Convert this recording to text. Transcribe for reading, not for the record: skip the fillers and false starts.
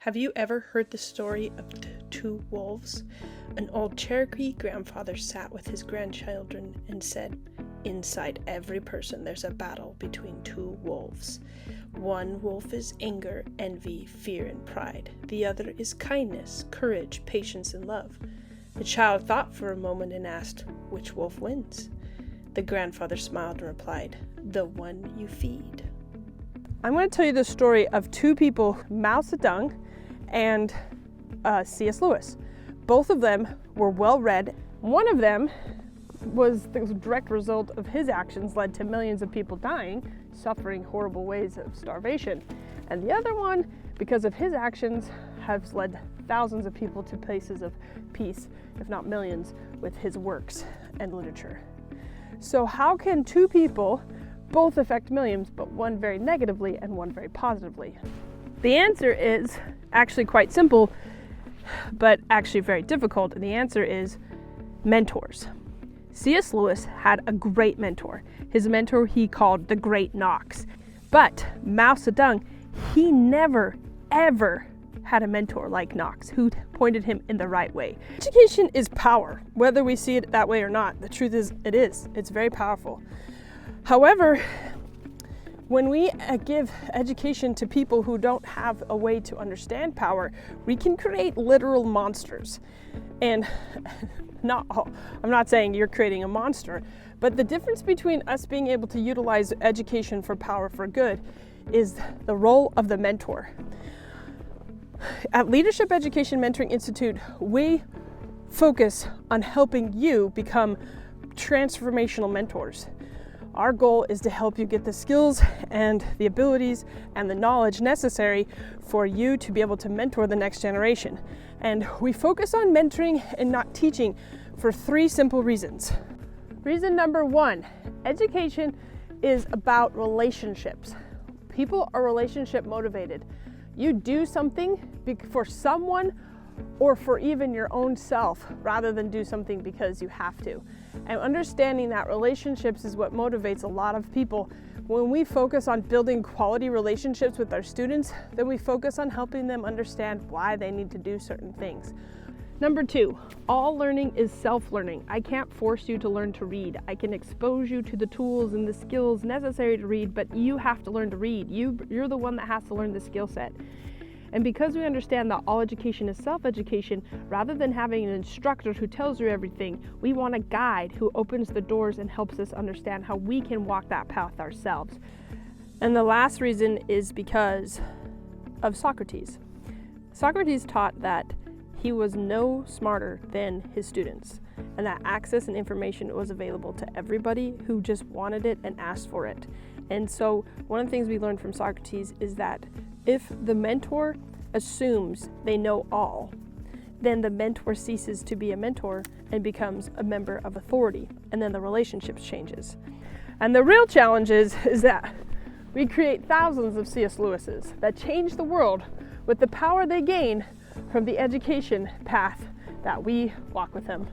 Have you ever heard the story of two wolves? An old Cherokee grandfather sat with his grandchildren and said, "Inside every person there's a battle between two wolves. One wolf is anger, envy, fear, and pride. The other is kindness, courage, patience, and love." The child thought for a moment and asked, "Which wolf wins?" The grandfather smiled and replied, "The one you feed." I'm going to tell you the story of two people, Mao Zedong and C.S. Lewis. Both of them were well read. One of them was the direct result of his actions led to millions of people dying, suffering horrible ways of starvation. And the other one, because of his actions, has led thousands of people to places of peace, if not millions, with his works and literature. So how can two people both affect millions, but one very negatively and one very positively? The answer is actually quite simple, but actually very difficult, and the answer is mentors. C.S. Lewis had a great mentor. His mentor he called the Great Knox. But Mao Zedong, he never, ever had a mentor like Knox who pointed him in the right way. Education is power, whether we see it that way or not. The truth is, it is. It's very powerful. However, when we give education to people who don't have a way to understand power, we can create literal monsters. And I'm not saying you're creating a monster, but the difference between us being able to utilize education for power for good is the role of the mentor. At Leadership Education Mentoring Institute, we focus on helping you become transformational mentors. Our goal is to help you get the skills and the abilities and the knowledge necessary for you to be able to mentor the next generation. And we focus on mentoring and not teaching for three simple reasons. Reason number one, education is about relationships. People are relationship motivated. You do something for someone or for even your own self rather than do something because you have to. And understanding that relationships is what motivates a lot of people. When we focus on building quality relationships with our students, then we focus on helping them understand why they need to do certain things. Number two, all learning is self-learning. I can't force you to learn to read. I can expose you to the tools and the skills necessary to read, but you have to learn to read. You're the one that has to learn the skill set. And because we understand that all education is self-education, rather than having an instructor who tells you everything, we want a guide who opens the doors and helps us understand how we can walk that path ourselves. And the last reason is because of Socrates. Socrates taught that he was no smarter than his students, and that access and information was available to everybody who just wanted it and asked for it. And so one of the things we learned from Socrates is that if the mentor assumes they know all, then the mentor ceases to be a mentor and becomes a member of authority, and then the relationship changes. And the real challenge is that we create thousands of C.S. Lewises that change the world with the power they gain from the education path that we walk with them.